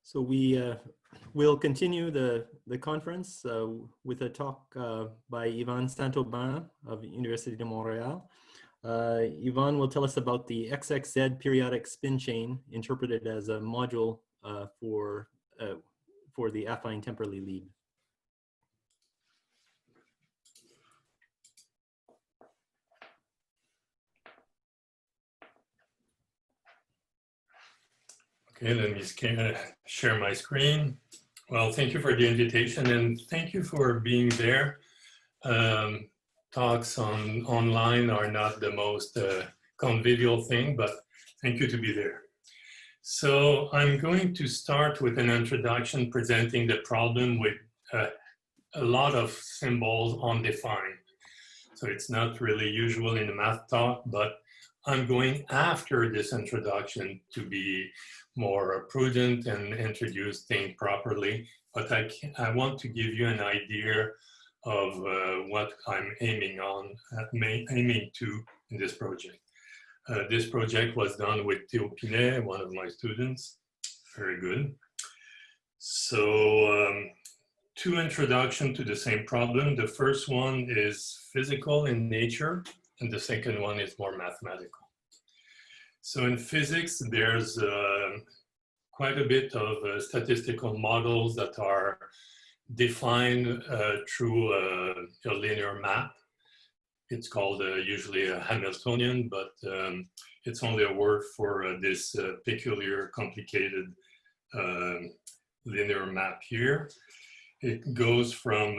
So we will continue the conference with a talk by Yvan Saint-Aubin of Université de Montréal. Yvan will tell us about the XXZ periodic spin chain interpreted as a module for the affine Temperley-Lieb. Okay, let me share my screen. Well, thank you for the invitation and thank you for being there. Talks online are not the most convivial thing, but thank you to be there. So I'm going to start with an introduction presenting the problem with a lot of symbols undefined. So it's not really usual in a math talk, but I'm going after this introduction to be more prudent and introduce things properly. But I want to give you an idea of what I'm aiming to in this project. This project was done with Théorie, one of my students. Very good. So two introductions to the same problem. The first one is physical in nature, and the second one is more mathematical. So in physics, there's quite a bit of statistical models that are defined through a linear map. It's called usually a Hamiltonian, but it's only a word for this peculiar, complicated linear map here. It goes from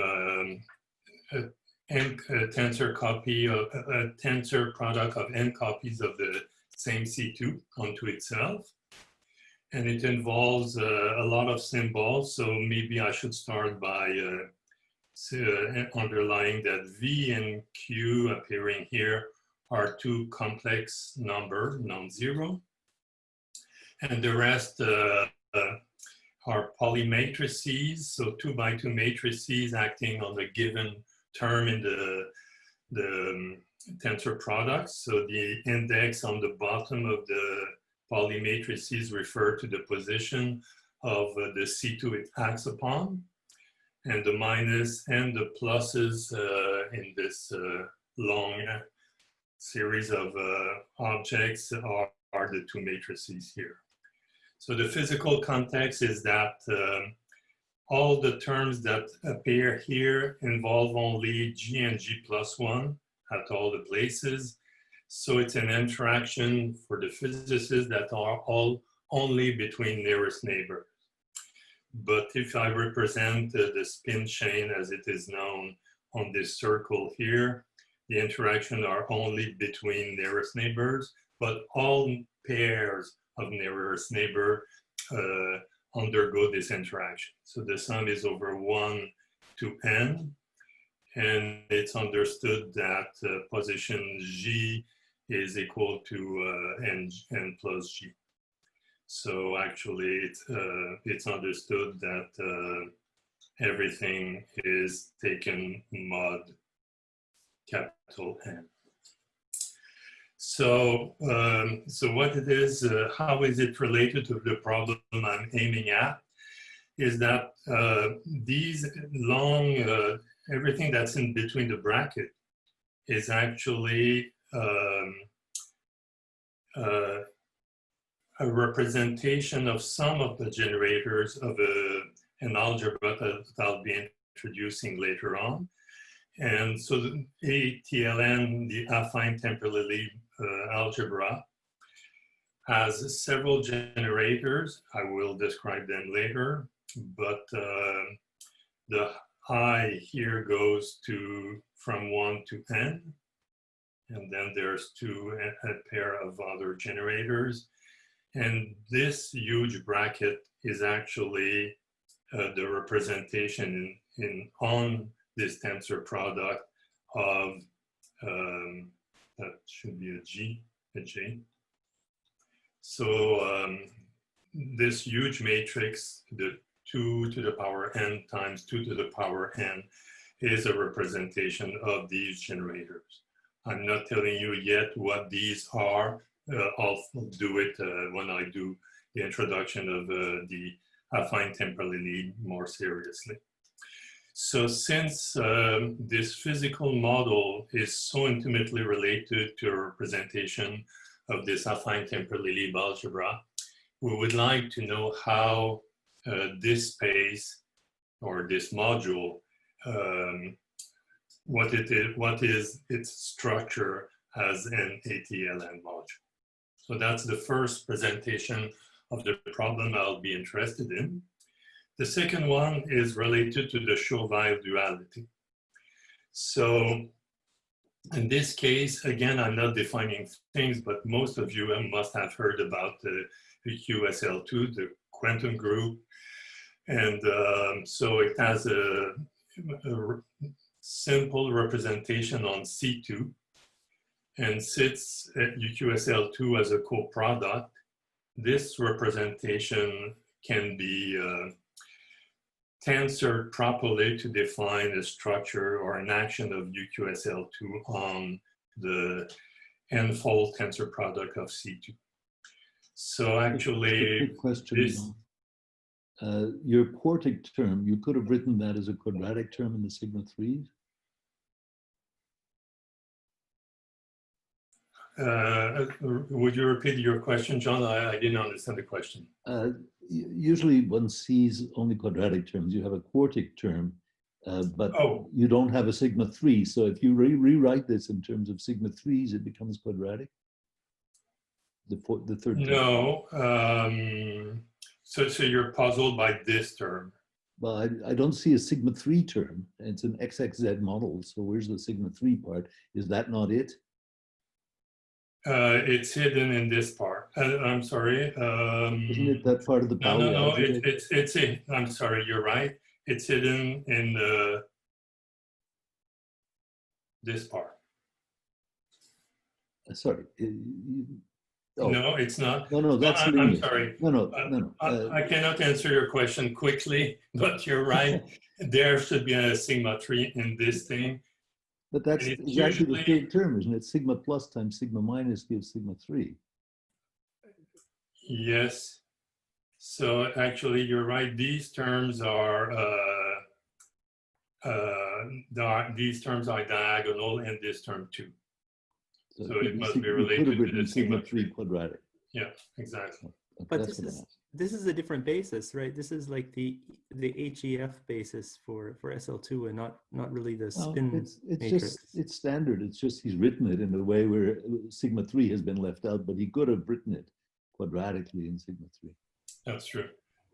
a tensor product of n copies of the same C2 onto itself. And it involves a lot of symbols. So maybe I should start by underlying that V and Q appearing here are two complex numbers, non-zero. And the rest are polymatrices, so 2 by 2 matrices acting on a given term in the tensor products. So the index on the bottom of the polymatrices refer to the position of the C2 it acts upon. And the minus and the pluses in this long series of objects are the two matrices here. So the physical context is that all the terms that appear here involve only G and G plus 1 at all the places. So it's an interaction for the physicists that are all only between nearest neighbors. But if I represent the spin chain as it is known on this circle here, the interaction are only between nearest neighbors, but all pairs of nearest neighbor undergo this interaction. So the sum is over 1 to n, and it's understood that position G is equal to n plus G. So actually it's understood that everything is taken mod capital N. So, so what it is, how is it related to the problem I'm aiming at, is that these long, everything that's in between the bracket is actually a representation of some of the generators of an algebra that I'll be introducing later on. And so the ATLN, the affine Temperley-Lieb algebra, has several generators. I will describe them later, but the I here goes to from 1 to n, and then there's a pair of other generators. And this huge bracket is actually the representation on this tensor product of, that should be a J. So this huge matrix, the 2 to the power n times 2 to the power n, is a representation of these generators. I'm not telling you yet what these are. I'll do it when I do the introduction of the affine Temperley-Lieb more seriously. So since this physical model is so intimately related to a representation of this affine Temperley-Lieb algebra, we would like to know how this space or this module, what is its structure as an ATLN module. So that's the first presentation of the problem I'll be interested in. The second one is related to the Chauvel duality. So in this case, again, I'm not defining things, but most of you must have heard about the QSL2, the quantum group. And so it has a simple representation on C2 and sits at UQSL2 as a coproduct. This representation can be tensored properly to define a structure or an action of UQSL2 on the n-fold tensor product of C2. So actually, quick question, your quartic term, you could have written that as a quadratic term in the sigma 3s? Would you repeat your question, John? I didn't understand the question. Usually one sees only quadratic terms. You have a quartic term, but you don't have a sigma 3. So if you rewrite this in terms of sigma 3s, it becomes quadratic? The third term. No. So you're puzzled by this term. Well, I don't see a sigma 3 term. It's an XXZ model. So where's the sigma 3 part? Is that not it? It's hidden in this part. I'm sorry. Isn't it that part of the Pauli algebra? I'm sorry, you're right. It's hidden in this part. Sorry. No, it's not. No, that's linear. I'm sorry. No. I cannot answer your question quickly, but you're right. There should be a sigma 3 in this thing. But that's exactly the third term, isn't it? Sigma plus times sigma minus gives sigma 3. Yes. So actually, you're right. These terms are diagonal, and this term too. So it must be related to the sigma 3 quadratic. Yeah, exactly. But this is a different basis, right? This is like the HEF basis for SL2 and not really the spin matrix. It's standard. It's just he's written it in a way where sigma 3 has been left out, but he could have written it quadratically in sigma 3. That's true.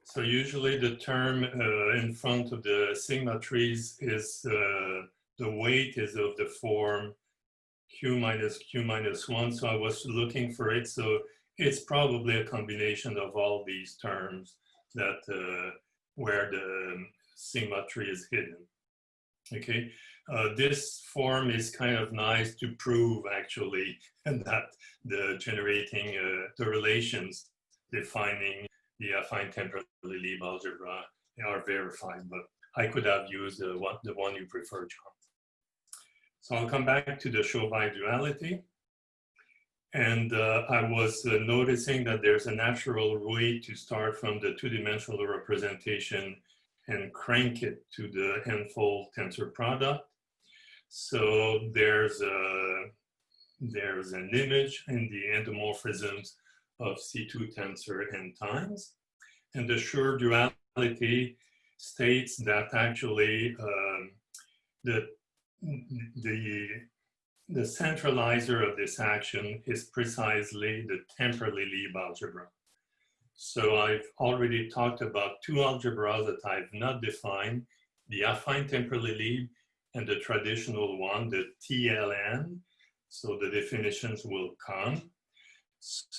So usually the term in front of the sigma 3s is the weight is of the form Q minus 1. So I was looking for it. So it's probably a combination of all these terms that where the sigma 3 is hidden. Okay, this form is kind of nice to prove actually that the generating the relations defining the affine Temperley-Lieb algebra are verified, but I could have used the one you prefer, John. So I'll come back to the Chauvel duality. And I was noticing that there's a natural way to start from the two-dimensional representation and crank it to the n-fold tensor product. So there's an image in the endomorphisms of C2 tensor n times. And the Schur duality states that actually the centralizer of this action is precisely the Temperley-Lieb algebra. So I've already talked about two algebras that I've not defined, the affine Temperley-Lieb and the traditional one, the TLN. So the definitions will come. So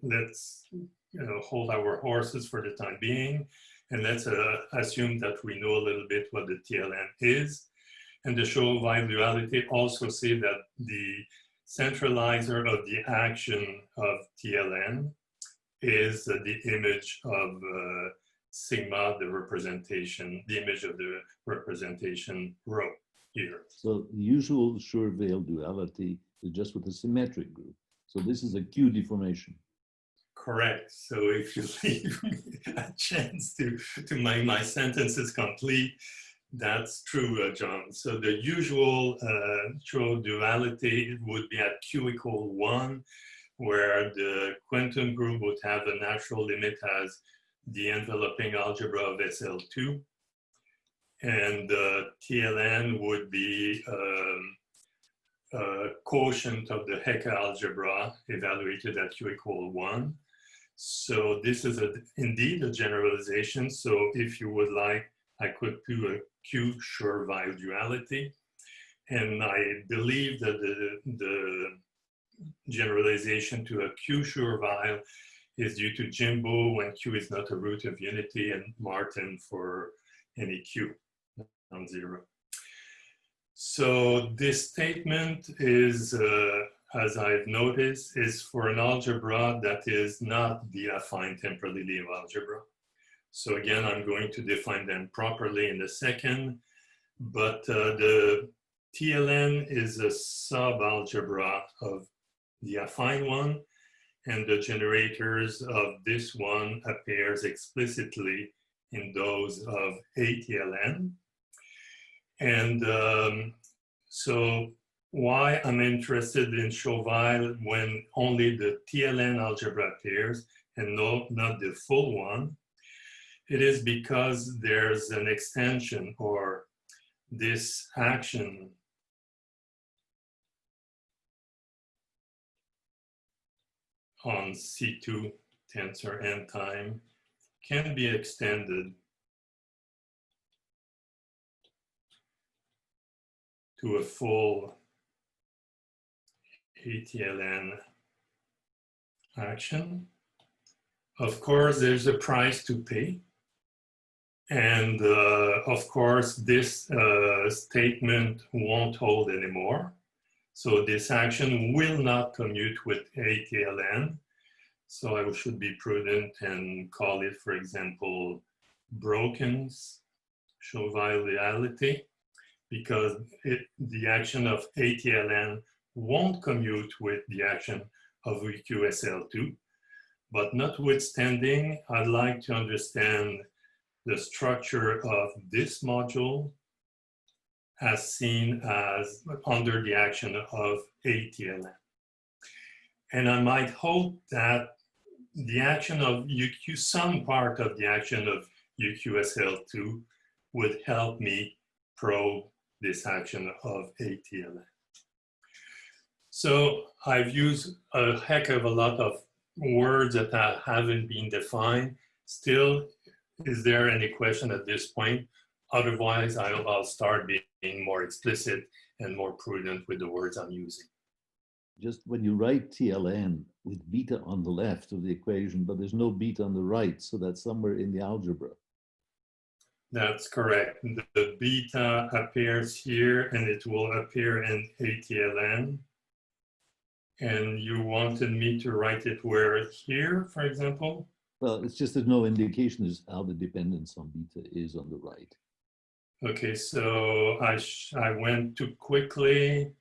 let's hold our horses for the time being, and let's assume that we know a little bit what the TLN is. And the Chauvel duality also say that the centralizer of the action of TLN is the image of sigma, the representation, the image of the representation rho here. So the usual Chauvel duality is just with a symmetric group. So this is a Q deformation. correct. So if you leave me a chance to make my sentences complete, that's true, John. So the usual true duality would be at Q equal 1, where the quantum group would have a natural limit as the enveloping algebra of SL2. And TLN would be a quotient of the Hecke algebra evaluated at Q equal 1. So this is indeed a generalization. So if you would like, I could do a Q-Schur-Weil duality. And I believe that the generalization to a Q-Schur-Weil is due to Jimbo when Q is not a root of unity, and Martin for any Q, non-zero. So this statement is, as I've noticed, is for an algebra that is not the affine Temperley-Lieb algebra. So again, I'm going to define them properly in a second, but the TLN is a sub-algebra of the affine one, and the generators of this one appears explicitly in those of ATLN. And so why I'm interested in Schur-Weil when only the TLN algebra appears and not the full one, it is because there's an extension or this action on C2 tensor n time can be extended to a full ATLN action. Of course, there's a price to pay. And of course, this statement won't hold anymore. So this action will not commute with ATLN. So I should be prudent and call it, for example, broken Schur-Weil reality, because the action of ATLN won't commute with the action of EQSL2. But notwithstanding, I'd like to understand the structure of this module as seen as under the action of ATLN. And I might hope that the action of UQ, some part of the action of UQSL2 would help me probe this action of ATLN. So I've used a heck of a lot of words that haven't been defined. Still, is there any question at this point? Otherwise, I'll start being more explicit and more prudent with the words I'm using. Just when you write TLN with beta on the left of the equation, but there's no beta on the right, so that's somewhere in the algebra. That's correct. The beta appears here and it will appear in ATLN. And you wanted me to write it where? Here, for example? Well, it's just there's no indication as how the dependence on beta is on the right. Okay, so I went too quickly,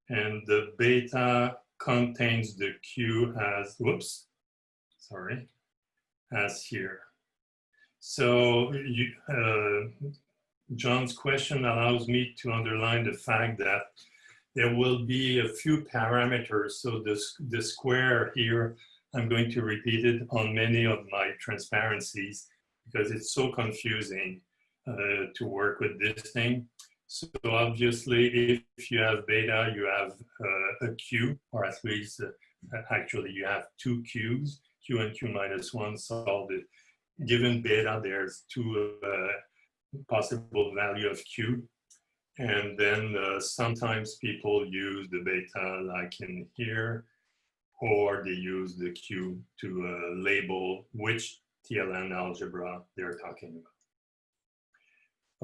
and the beta contains the Q as, whoops, sorry, as here. So John's question allows me to underline the fact that there will be a few parameters. So the square here, I'm going to repeat it on many of my transparencies because it's so confusing to work with this thing. So obviously, if you have beta, you have a Q, or at least actually you have two Qs, Q and Q minus one solved it. Given beta, there's two possible value of Q. And then sometimes people use the beta like in here, or they use the Q to label which TLN algebra they're talking about.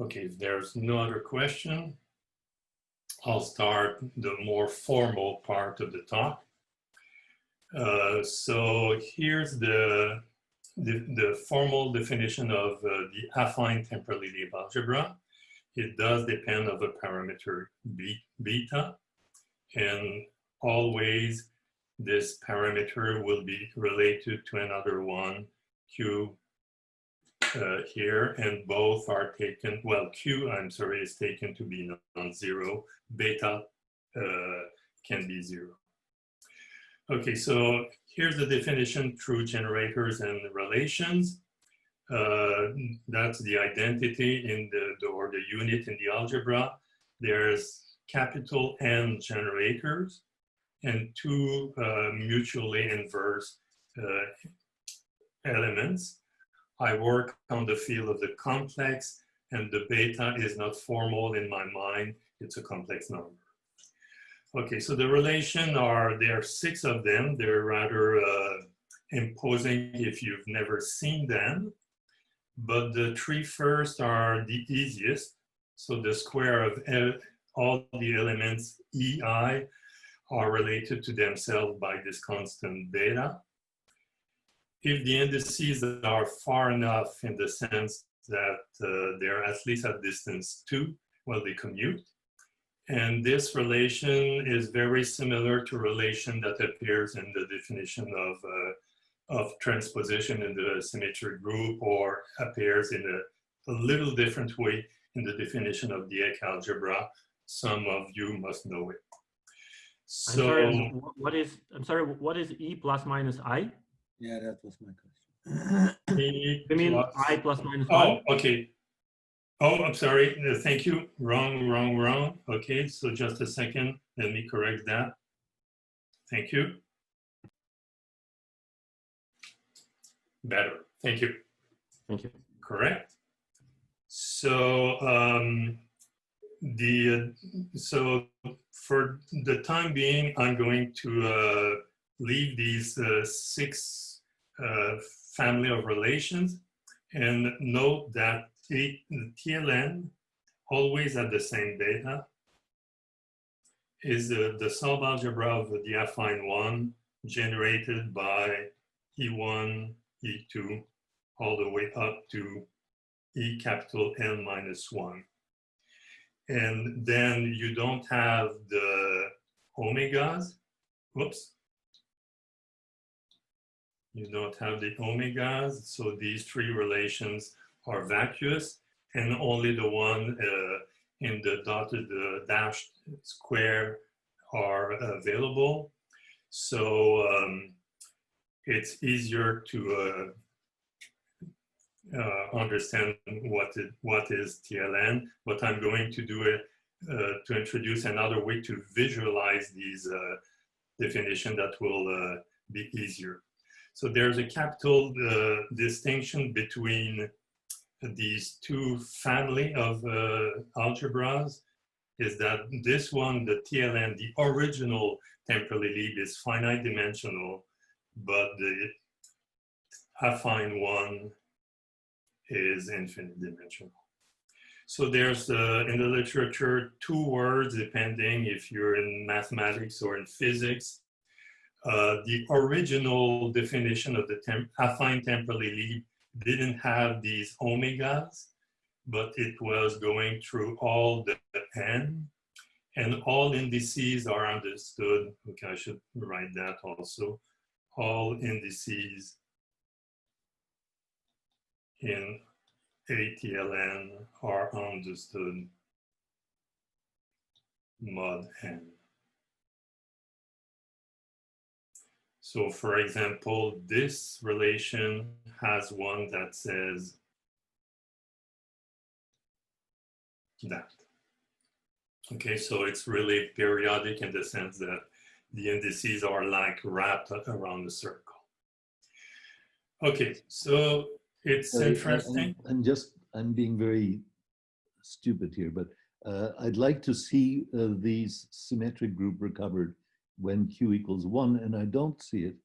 Okay, if there's no other question, I'll start the more formal part of the talk. So here's the formal definition of the affine Temperley-Lieb algebra. It does depend on the parameter beta, and always this parameter will be related to another one, Q here, and both are taken, well, Q, I'm sorry, is taken to be non-zero. Beta can be 0. Okay, so here's the definition through generators and relations. That's the identity in or the unit in the algebra. There's capital N generators and 2 mutually inverse elements. I work on the field of the complex, and the beta is not formal in my mind. It's a complex number. Okay, so the relation there are 6 of them. They're rather imposing if you've never seen them. But the 3 first are the easiest. So the square of all the elements EI are related to themselves by this constant beta. If the indices are far enough in the sense that they're at least at distance 2, well, they commute. And this relation is very similar to relation that appears in the definition of transposition in the symmetric group, or appears in a little different way in the definition of the Eck algebra. Some of you must know it. So, I'm sorry, what is E plus minus I? Yeah, that was my question. You mean I plus minus I? Oh, okay. Oh, I'm sorry. Thank you. Wrong. Okay, so just a second. Let me correct that. Thank you. Better. Thank you. Thank you. Correct. So so for the time being, I'm going to leave these 6 family of relations, and note that the TLN, always at the same beta, is the sub-algebra of the affine one generated by E1, E2, all the way up to E capital N minus 1. And then you don't have the omegas. Whoops. You don't have the omegas, so these 3 relations are vacuous, and only the one in the dotted dashed square are available. So it's easier to understand what is TLN, but I'm going to do it to introduce another way to visualize these definitions that will be easier. So there's a capital distinction between these 2 family of algebras, is that this one, the TLN, the original Temperley-Lieb, is finite dimensional, but the affine one is infinite dimensional. So there's in the literature 2 words, depending if you're in mathematics or in physics. The original definition of the affine Temperley-Lieb didn't have these omegas, but it was going through all the n, and all indices are understood. Okay, I should write that also. All indices in ATLN are understood mod n. So for example, this relation has one that says that. Okay, so it's really periodic in the sense that the indices are like wrapped around the circle. Okay, so it's interesting. I'm being very stupid here, but I'd like to see these symmetric group recovered when Q equals 1, and I don't see it.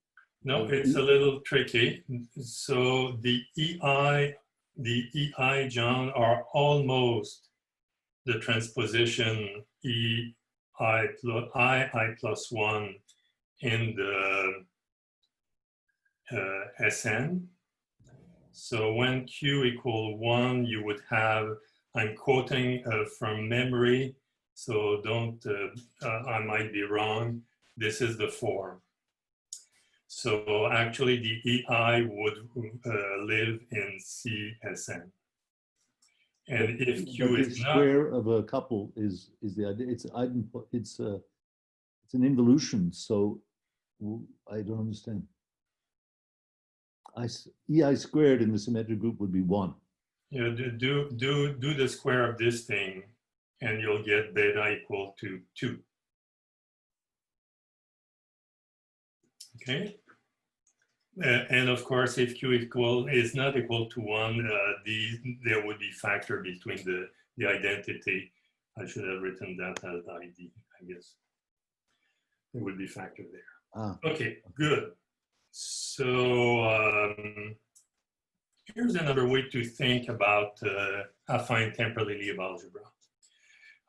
No, it's a little tricky. So the EI, John, are almost the transposition I plus 1 in the Sn. So when Q equal 1, you would have, I'm quoting from memory, so don't, I might be wrong. This is the form. So actually the EI would live in CSN. And if Q but is the not, square of a couple is the idea. It's an involution. So I don't understand. EI squared in the symmetric group would be 1. you know, do the square of this thing, and you'll get beta equal to 2. Okay. And of course, if Q is not equal to 1, there would be factor between the identity. I should have written that as ID, I guess. There would be factor there. Ah. Okay, good. So here's another way to think about affine Temperley-Lieb algebra.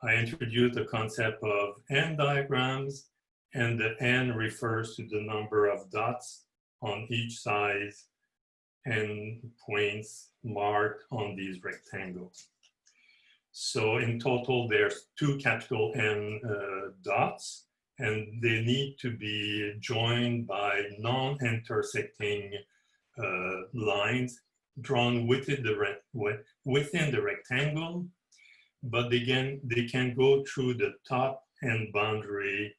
I introduced the concept of N diagrams, and the N refers to the number of dots on each side and points marked on these rectangles. So in total, there's 2 capital N dots, and they need to be joined by non-intersecting lines drawn within the rectangle, but they can go through the top and boundary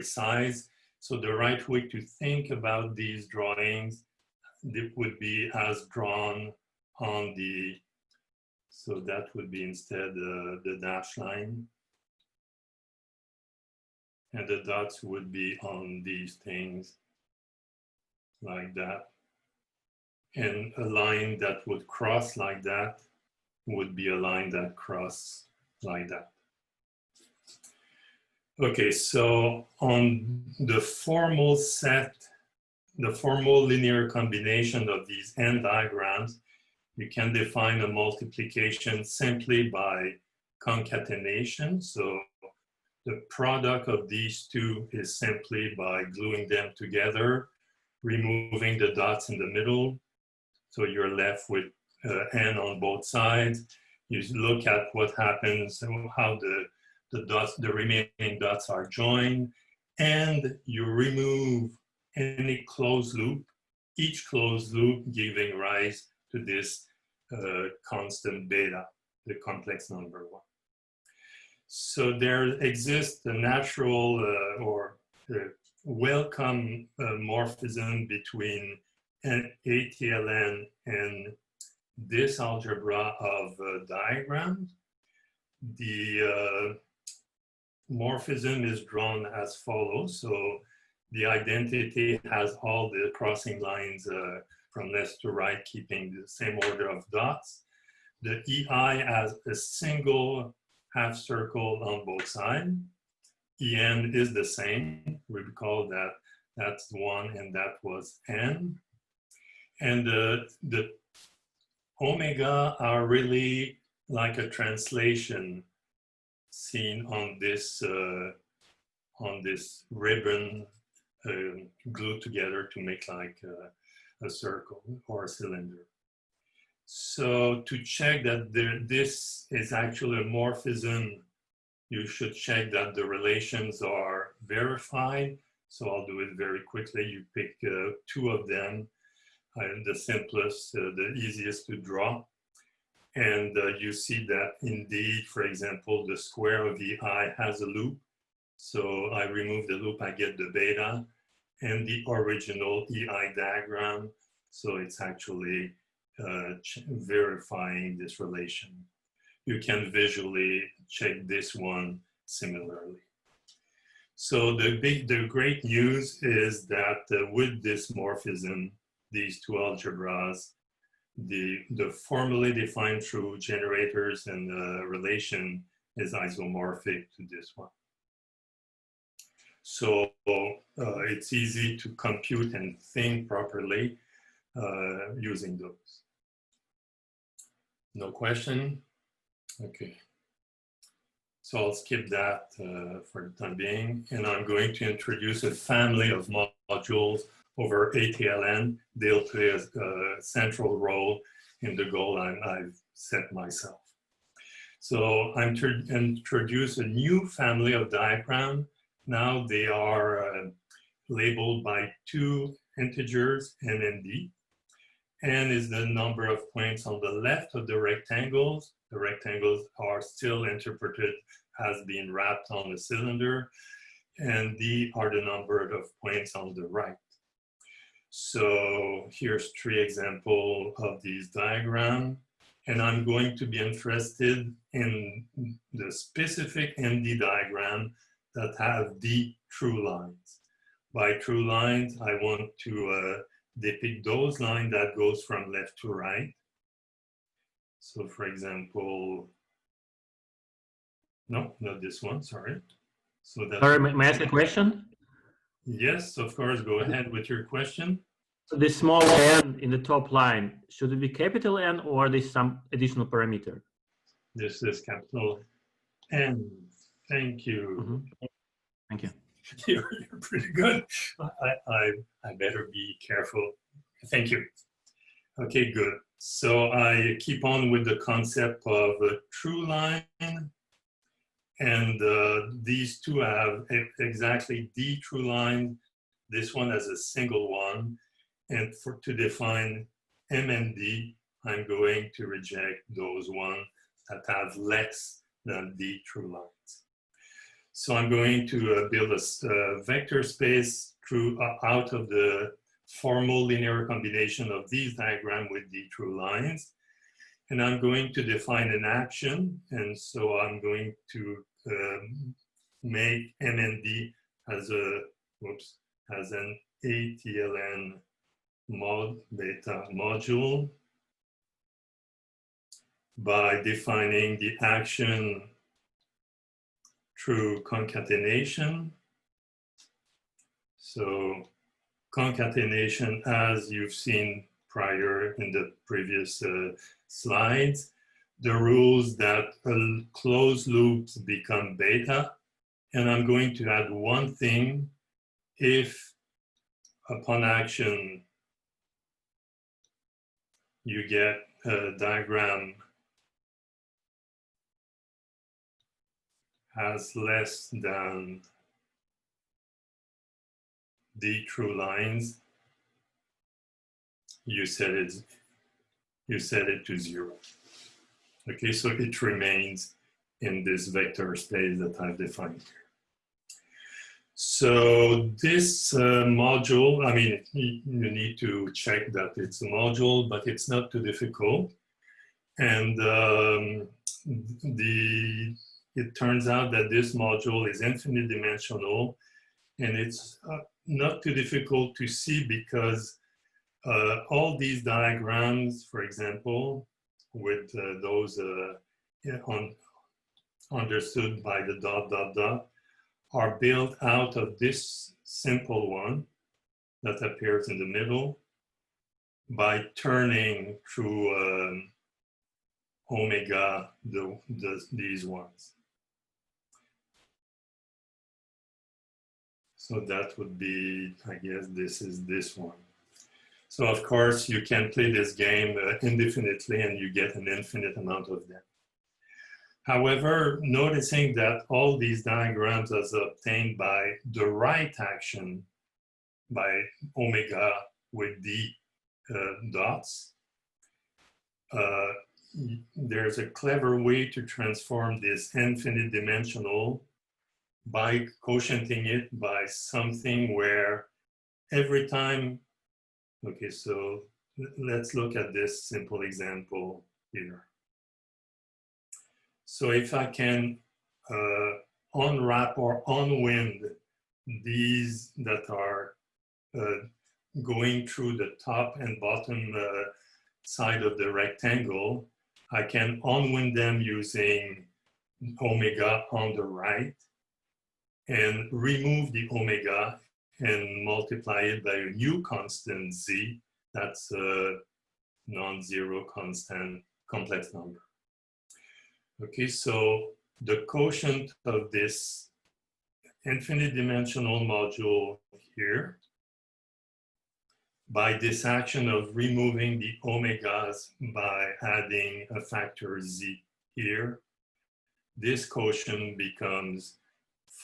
size. So the right way to think about these drawings, it would be as drawn on the, so that would be instead the dash line. And the dots would be on these things like that. And a line that would cross like that would be a line that crosses like that. Okay, so on the formal set, the formal linear combination of these N diagrams, you can define a multiplication simply by concatenation. So the product of these two is simply by gluing them together, removing the dots in the middle. So you're left with N on both sides. You look at what happens and how the remaining dots are joined, and you remove any closed loop, each closed loop giving rise to this constant beta, the complex number 1. So there exists a natural or welcome morphism between ATLN and this algebra of diagrams. The morphism is drawn as follows. So the identity has all the crossing lines from left to right, keeping the same order of dots. The EI has a single half circle on both sides. EN is the same. We recall that that's 1 and that was N. And the omega are really like a translation seen on this ribbon glued together to make like a circle or a cylinder. So to check that this is actually a morphism, you should check that the relations are verified. So I'll do it very quickly. You pick 2 of them, the simplest, the easiest to draw. And you see that indeed, for example, the square of the I has a loop. So I remove the loop, I get the beta and the original EI diagram. So it's actually verifying this relation. You can visually check this one similarly. So the great news is that with this morphism, these 2 algebras, the formally defined through generators and the relation is isomorphic to this one. So it's easy to compute and think properly using those. No question? Okay. So I'll skip that for the time being, and I'm going to introduce a family of modules over ATLN. They'll play a central role in the goal I've set myself. So I'm to introduce a new family of diagrams. Now they are labeled by two integers, n and d. N is the number of points on the left of the rectangles. The rectangles are still interpreted as being wrapped on a cylinder, and D are the number of points on the right. So here's 3 examples of these diagrams, and I'm going to be interested in the specific ND diagram that have D true lines. By true lines, I want to depict those lines that goes from left to right. So for example, no, not this one, sorry. So that. Sorry, may I ask a question? Yes, of course, go ahead with your question. So this small n in the top line, should it be capital N or this some additional parameter? This is capital N. Thank you. Mm-hmm. Thank you. You're pretty good. I better be careful. Thank you. Okay, good. So I keep on with the concept of a true line. And these two have exactly D true line. This one has a single one. And to define M and D, I'm going to reject those ones that have less than D true lines. So I'm going to build a vector space out of the formal linear combination of these diagrams with D true lines. And I'm going to define an action. And so I'm going to make M and D as an ATLN mod beta module by defining the action through concatenation. So concatenation, as you've seen prior in the previous slides, the rules that closed loops become beta. And I'm going to add one thing: if upon action you get a diagram has less than D true lines, you set it to 0. Okay, so it remains in this vector space that I've defined here. So this module, I mean, you need to check that it's a module, but it's not too difficult. And it turns out that this module is infinite dimensional, and it's not too difficult to see because all these diagrams, for example, with those understood by the ... are built out of this simple one that appears in the middle by turning through omega these ones. So that would be, I guess this is this one. So of course you can play this game indefinitely and you get an infinite amount of them. However, noticing that all these diagrams are obtained by the right action by omega with D dots, there's a clever way to transform this infinite dimensional by quotienting it by something where every time, okay, so let's look at this simple example here. So if I can unwrap or unwind these that are going through the top and bottom side of the rectangle, I can unwind them using omega on the right and remove the omega and multiply it by a new constant z that's a non-zero constant complex number. Okay, so the quotient of this infinite dimensional module here, by this action of removing the omegas by adding a factor z here, this quotient becomes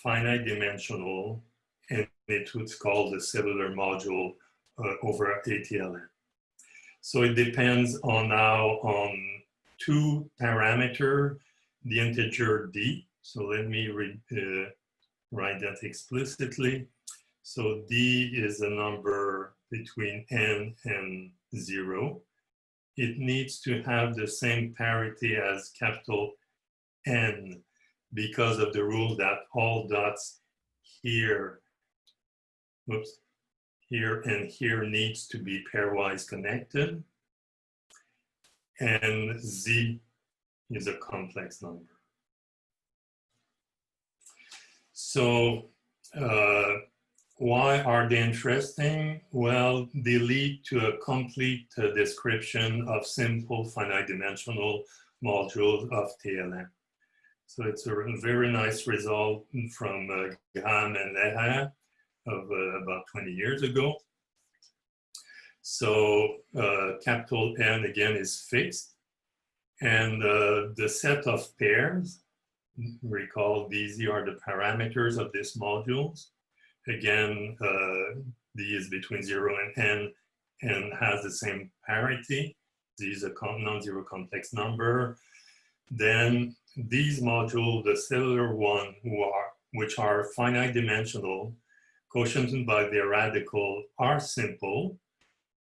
finite dimensional and it was called the cellular module over ATLN. So it depends on now on two parameters, the integer d. So let me write that explicitly. So d is a number between n and 0. It needs to have the same parity as capital N because of the rule that all dots here, oops, here and here needs to be pairwise connected. And z is a complex number. So why are they interesting? Well, they lead to a complete description of simple finite dimensional modules of TLN. So it's a very nice result from Graham and Lehrer of about 20 years ago. So capital N again is fixed, and the set of pairs, recall these are the parameters of these modules. Again, D is between 0 and N and has the same parity. Z is a non-zero complex number. Then these modules, the cellular one, which are finite dimensional, quotiented by their radical, are simple.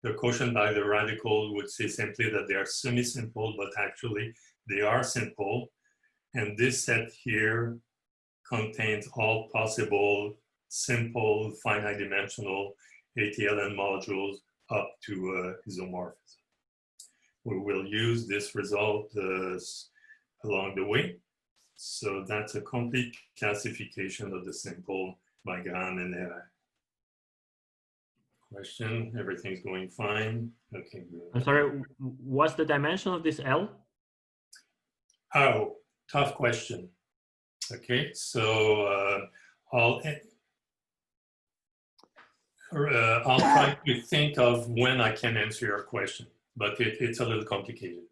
The quotient by the radical would say simply that they are semi-simple, but actually they are simple. And this set here contains all possible simple finite dimensional ATLN modules up to isomorphism. We will use this result along the way. So that's a complete classification of the simple by Graham and Lehrer. Question, everything's going fine? Okay, good. I'm sorry, what's the dimension of this L? Oh, tough question. Okay, so I'll try to think of when I can answer your question, but it's a little complicated.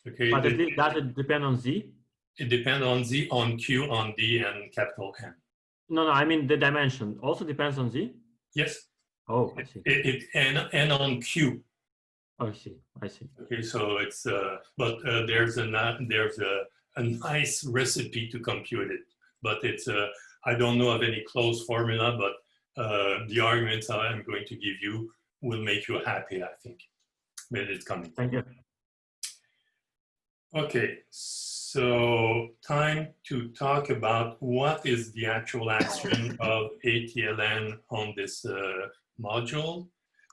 Okay. But does it depend on Z? It depends on Z, on Q, on D, and capital N. No, I mean the dimension also depends on Z? Yes. Oh, I see. And on Q. Oh, I see. Okay, so it's but there's a nice recipe to compute it, but it's I don't know of any closed formula, but the arguments I'm going to give you will make you happy, I think. But it's coming. Thank you. Okay, so time to talk about what is the actual action of ATLN on this module.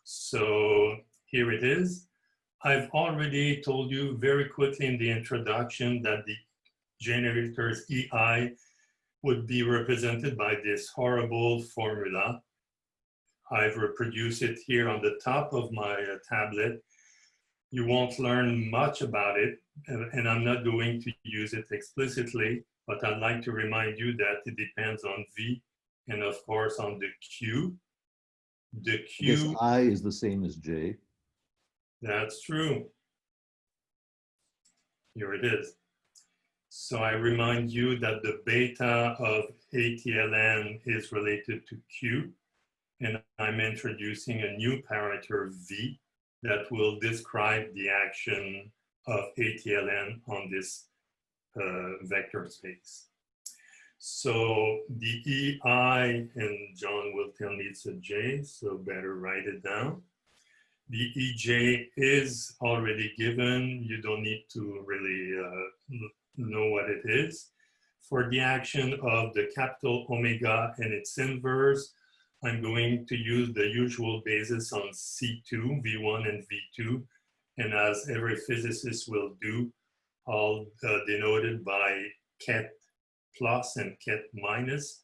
So here it is. I've already told you very quickly in the introduction that the generators EI would be represented by this horrible formula. I've reproduced it here on the top of my tablet. You won't learn much about it, and I'm not going to use it explicitly, but I'd like to remind you that it depends on V and of course on the Q. The Q. Yes, I is the same as J. That's true. Here it is. So I remind you that the beta of ATLN is related to Q, and I'm introducing a new parameter V that will describe the action of ATLN on this vector space. So the EI, and John will tell me it's a J, so better write it down. The EJ is already given. You don't need to really know what it is. For the action of the capital omega and its inverse, I'm going to use the usual basis on C2, V1 and V2. And as every physicist will do, I'll denote it by ket plus and ket minus.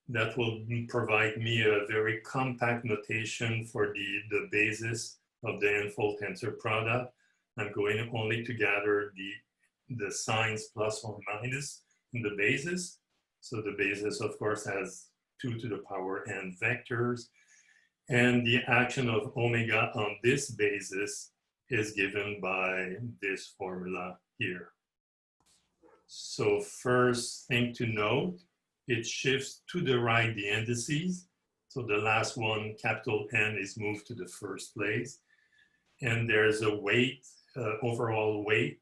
That will provide me a very compact notation for the basis of the n-fold tensor product. I'm going only to gather the signs plus or minus in the basis. So the basis, of course, has 2 to the power n vectors. And the action of omega on this basis is given by this formula here. So first thing to note it shifts to the right the indices. So the last one, capital N, is moved to the first place. And there's a weight, overall weight,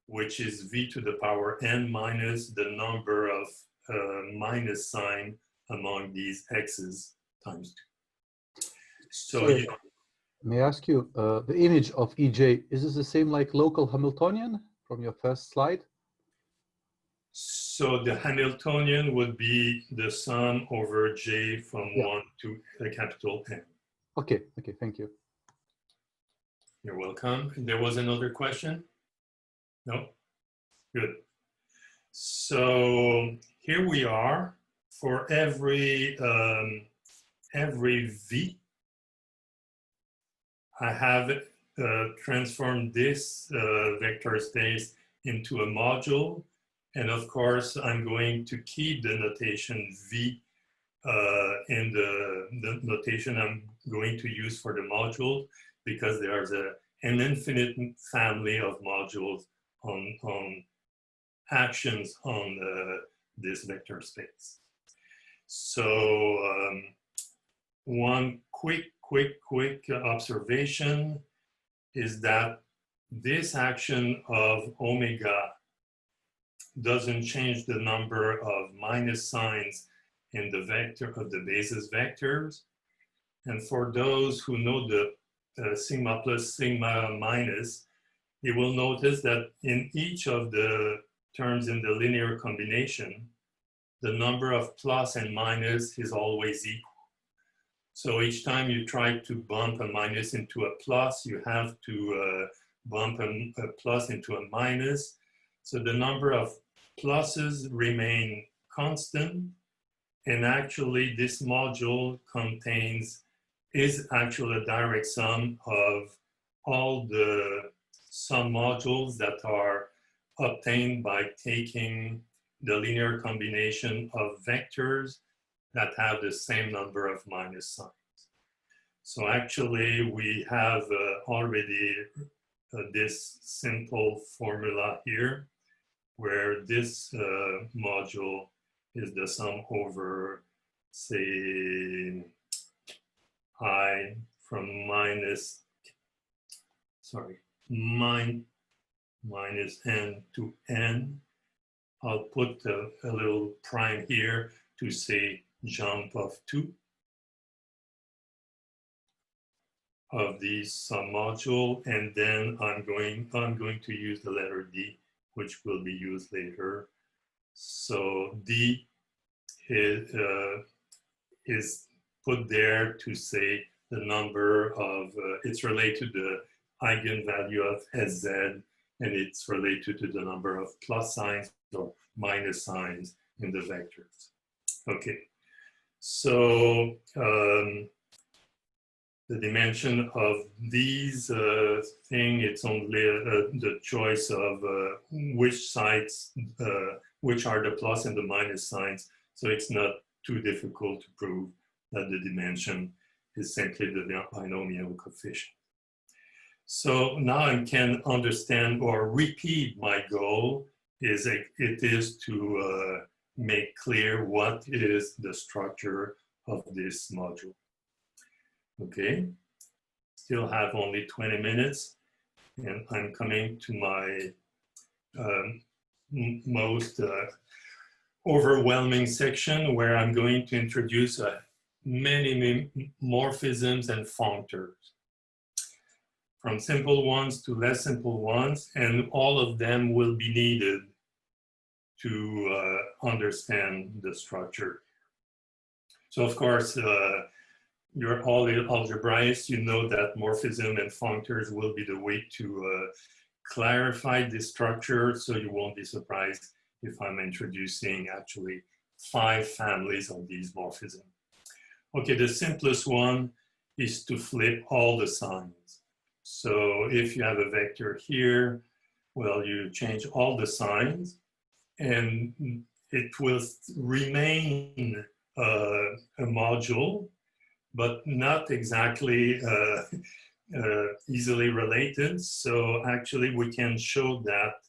which is v to the power n minus the number of minus sign among these x's times 2. So sorry, may I ask you, the image of EJ, is this the same like local Hamiltonian from your first slide? So the Hamiltonian would be the sum over j from 1 to a capital N. Okay, okay, thank you. You're welcome. There was another question? No? Good. So here we are. For every v, I have transformed this vector space into a module. And of course, I'm going to keep the notation v in the notation I'm going to use for the module, because there's an infinite family of modules on actions on this vector space. So one quick observation is that this action of omega doesn't change the number of minus signs in the vector of the basis vectors. And for those who know the sigma plus sigma minus, you will notice that in each of the terms in the linear combination, the number of plus and minus is always equal. So each time you try to bump a minus into a plus, you have to bump a plus into a minus. So the number of pluses remain constant. And actually this module is actually a direct sum of all the sum modules that are obtained by taking the linear combination of vectors that have the same number of minus signs. So actually we have already this simple formula here, where this module is the sum over, say, I from minus n to n. I'll put a little prime here to say jump of 2 of these sum module, and then I'm going to use the letter D, which will be used later. So D is put there to say the number of, it's related to the eigenvalue of SZ, and it's related to the number of plus signs or minus signs in the vectors. Okay, so the dimension of these thing, it's only the choice of which sides, which are the plus and the minus signs. So it's not too difficult to prove that the dimension is simply the binomial coefficient. So now I can understand or repeat my goal it is to make clear what is the structure of this module. Okay, still have only 20 minutes, and I'm coming to my most overwhelming section, where I'm going to introduce many morphisms and functors, from simple ones to less simple ones, and all of them will be needed to understand the structure. So of course, you're all algebraists, you know that morphism and functors will be the way to clarify this structure, so you won't be surprised if I'm introducing actually 5 families of these morphisms. Okay, the simplest one is to flip all the signs. So if you have a vector here, well, you change all the signs, and it will remain a module, but not exactly easily related. So actually we can show that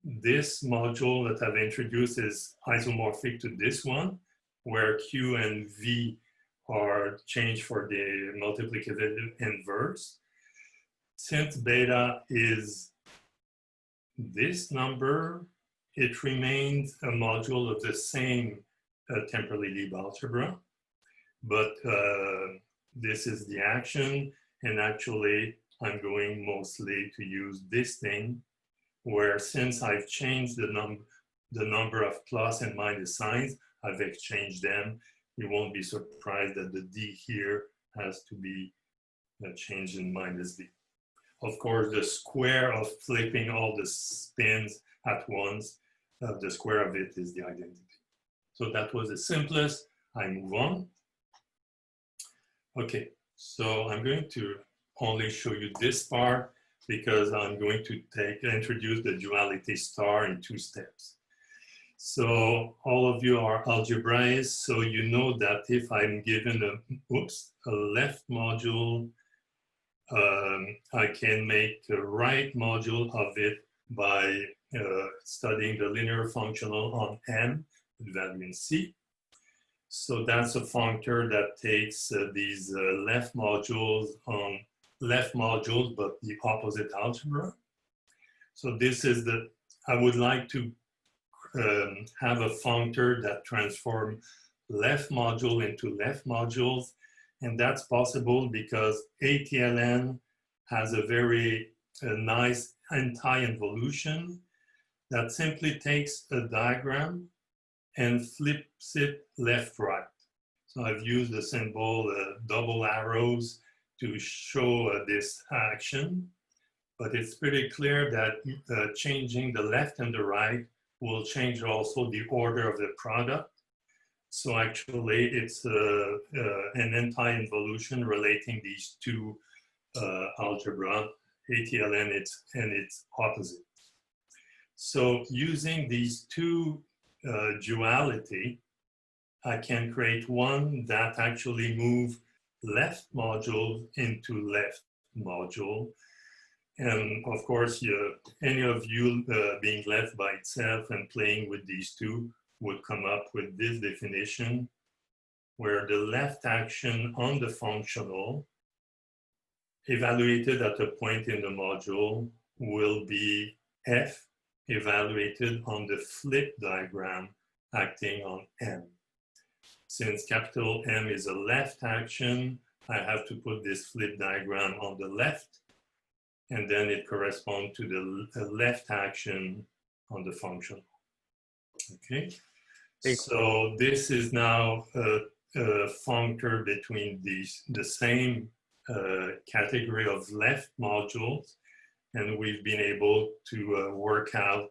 this module that I've introduced is isomorphic to this one, where Q and V are changed for the multiplicative inverse. Since beta is this number, it remains a module of the same Temperley-Lieb algebra, but this is the action, and actually I'm going mostly to use this thing, where since I've changed the number of plus and minus signs, I've exchanged them. You won't be surprised that the D here has to be changed in minus D. Of course, the square of flipping all the spins at once, the square of it is the identity. So that was the simplest. I move on. Okay, so I'm going to only show you this part because I'm going to introduce the duality star in 2 steps. So all of you are algebraists, so you know that if I'm given a left module, I can make a right module of it by studying the linear functional on M with value in C. So that's a functor that takes these left modules, but the opposite algebra. So this is I would like to have a functor that transforms left module into left modules. And that's possible because ATLN has a very nice anti-involution that simply takes a diagram and flips it left-right. So I've used the symbol double arrows to show this action, but it's pretty clear that changing the left and the right will change also the order of the product. So actually it's an anti-involution relating these 2 algebra, ATLN and its opposite. So using these 2 duality, I can create one that actually move left module into left module. And of course, any of you being left by itself and playing with these 2 would come up with this definition, where the left action on the functional evaluated at a point in the module will be F evaluated on the flip diagram acting on M. Since capital M is a left action, I have to put this flip diagram on the left, and then it corresponds to the left action on the functional. Okay. So this is now a functor between the same category of left modules, and we've been able to work out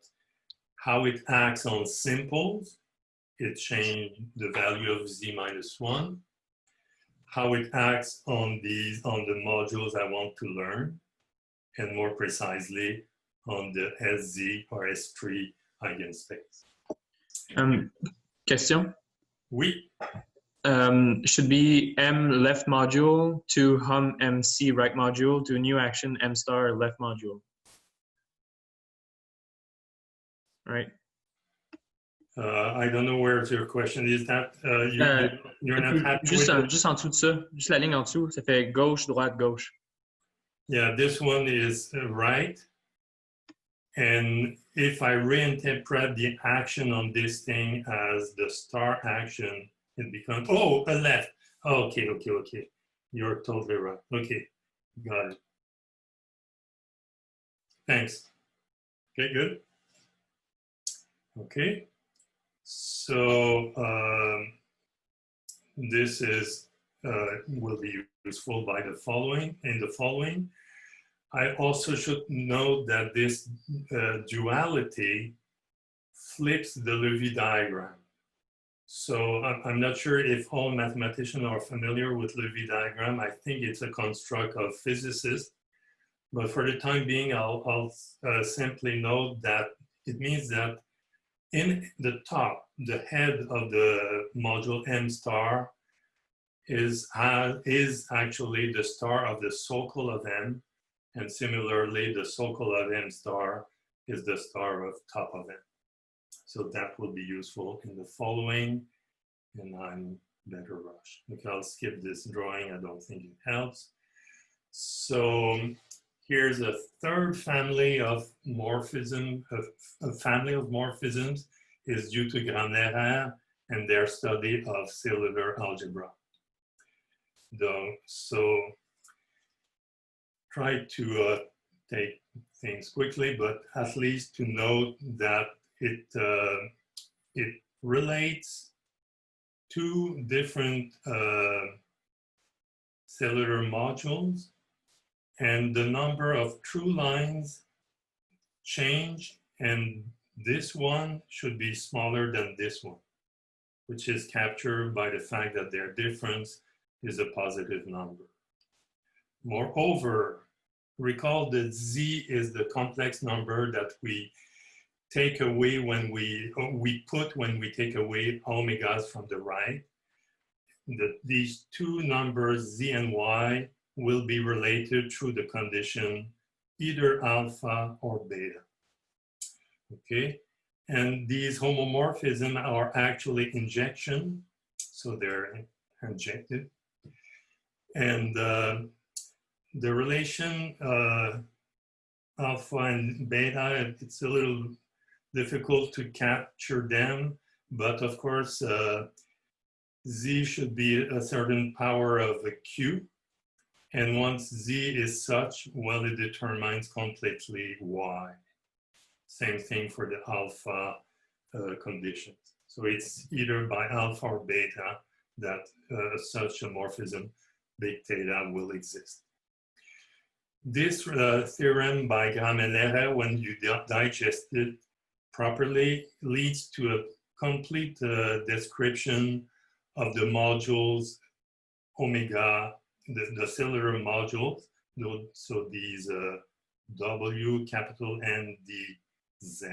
how it acts on simples. It changed the value of z minus 1, how it acts on the modules I want to learn, and more precisely on the SZ or S3 eigenspace. Question? Oui. Should be M left module to hum MC right module to new action M star left module. Right. I don't know where your question is. That you're not happy juste, with juste en dessous de ça, juste la ligne en dessous, ça fait gauche, droite, gauche. Yeah, this one is right. And if I reinterpret the action on this thing as the star action, it becomes, oh, a left. Okay. You're totally right. Okay, got it. Thanks. Okay, good. Okay, so this is will be useful by the following. In the following, I also should note that this duality flips the Lévy diagram. So I'm not sure if all mathematicians are familiar with Lévy diagram. I think it's a construct of physicists, but for the time being, I'll simply note that it means that in the top, the head of the module M star is actually the star of the circle of M, and similarly, the circle of M star is the star of top of it. So that will be useful in the following, and I'm better rushed. Okay, I'll skip this drawing, I don't think it helps. So here's a third family of morphism, a family of morphisms is due to Granera and their study of cellular algebra. So try to take things quickly, but at least to note that it relates two different cellular modules, and the number of true lines change, and this one should be smaller than this one, which is captured by the fact that their difference is a positive number. Moreover, recall that Z is the complex number that we take away when we put when we take away omegas from the right. These two numbers, Z and Y, will be related through the condition either alpha or beta. Okay, and these homomorphisms are actually injection, so they're injected. And the relation alpha and beta, it's a little difficult to capture them, but of course, Z should be a certain power of a Q. And once Z is such, well, it determines completely Y. Same thing for the alpha conditions. So it's either by alpha or beta that such a morphism, big theta, will exist. This theorem by Granera, when you digest it properly, leads to a complete description of the modules omega, the cellular modules. So these W, capital N, D, Z.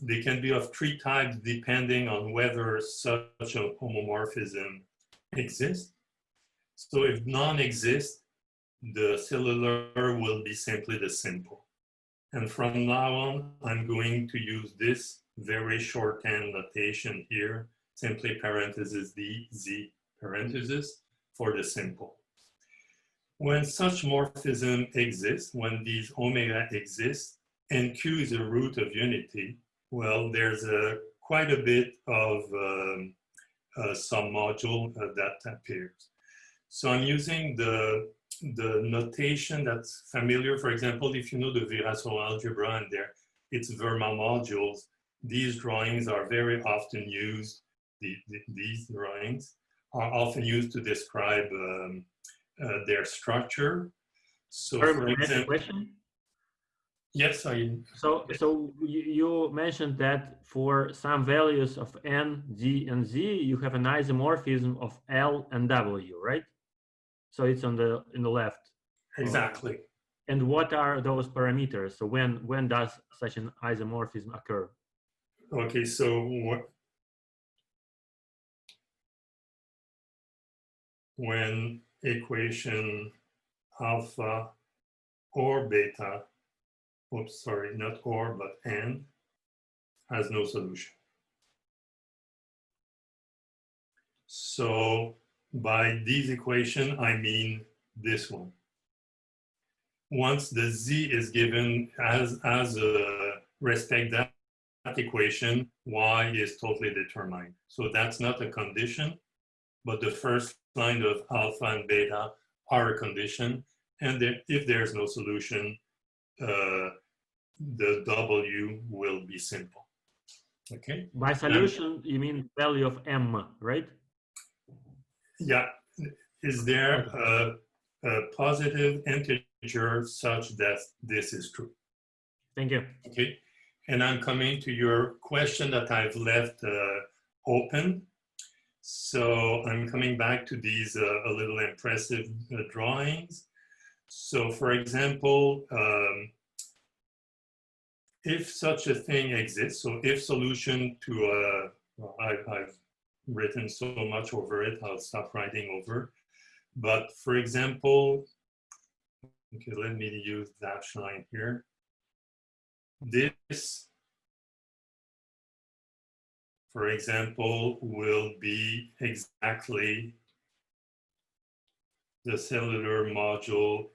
They can be of three types depending on whether such a homomorphism exists. So if none exists, the cellular will be simply the simple. And from now on, I'm going to use this very shorthand notation here, simply parenthesis D, Z, parenthesis, for the simple. When such morphism exists, when these omega exist, and Q is a root of unity, well, there's quite a bit of submodule that appears. So I'm using the notation that's familiar. For example, if you know the Virasoro algebra and its Verma modules, these drawings are very often used. These drawings are often used to describe their structure. So, for example, question? Yes, So you mentioned that for some values of N, D, and Z, you have an isomorphism of L and W, right? So it's in the left. Exactly. And what are those parameters? So when does such an isomorphism occur? Okay, so when equation alpha or beta, oops, sorry, not or, but and, has no solution. So by these equation, I mean this one. Once the Z is given as a respect that equation, Y is totally determined. So that's not a condition, but the first line of alpha and beta are a condition. And if there's no solution, the W will be simple. Okay. By solution, you mean value of M, right? Yeah. Is there a positive integer such that this is true? Thank you. Okay. And I'm coming to your question that I've left open. So I'm coming back to these a little impressive drawings. So for example, if such a thing exists, so if solution to well, I've written so much over it, I'll stop writing over. But for example, okay, let me use dash line here. this, for example, will be exactly the cellular module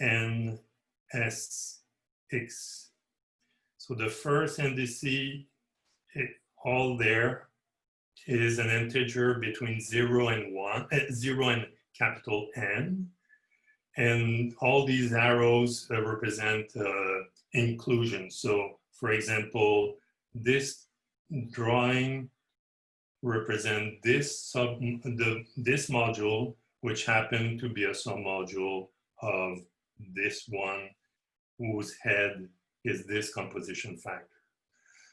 NSX. So the first indice, all there, is an integer between 0 and 1, 0 and capital N. And all these arrows represent inclusion. So, for example, this drawing represents this this module, which happened to be a submodule of this one, whose head is this composition factor.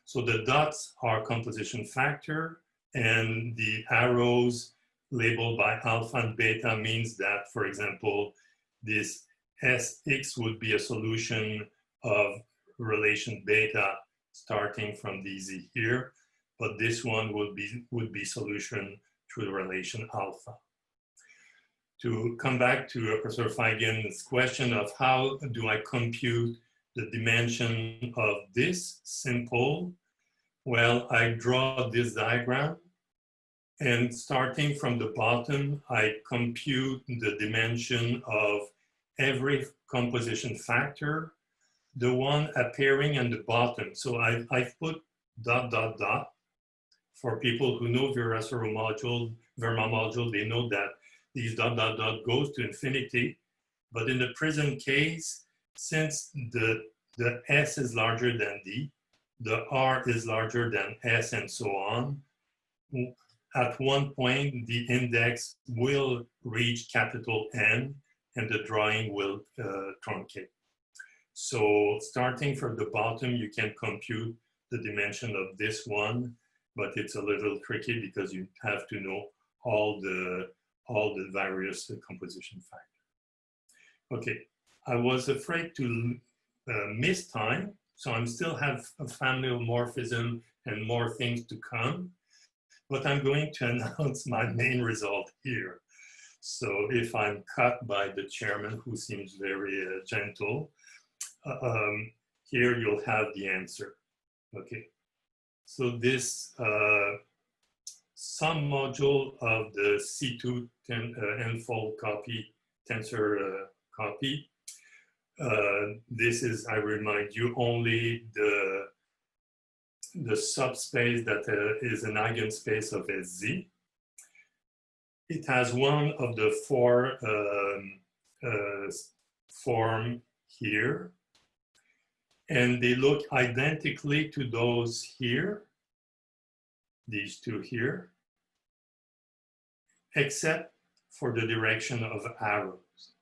So the dots are composition factor, and the arrows labeled by alpha and beta means that, for example, this Sx would be a solution of relation beta starting from dz here, but this one would be solution to the relation alpha. To come back to Professor Feigen's question of how do I compute the dimension of this simple, well, I draw this diagram, and starting from the bottom, I compute the dimension of every composition factor, the one appearing at the bottom. So I've put ... For people who know Virasoro module, Verma module, they know that these ... goes to infinity. But in the present case, since the S is larger than D, the R is larger than S, and so on, at one point, the index will reach capital N, and the drawing will truncate. So starting from the bottom, you can compute the dimension of this one, but it's a little tricky because you have to know all the various composition factors. Okay, I was afraid to miss time, so I still have a family of morphism and more things to come, but I'm going to announce my main result here. So if I'm cut by the chairman, who seems very gentle, here you'll have the answer. Okay, so this sum module of the C2 n-fold copy, tensor copy, this is, I remind you, only the subspace that is an eigenspace of SZ. It has one of the four form here, and they look identically to those here, these two here, except for the direction of arrows.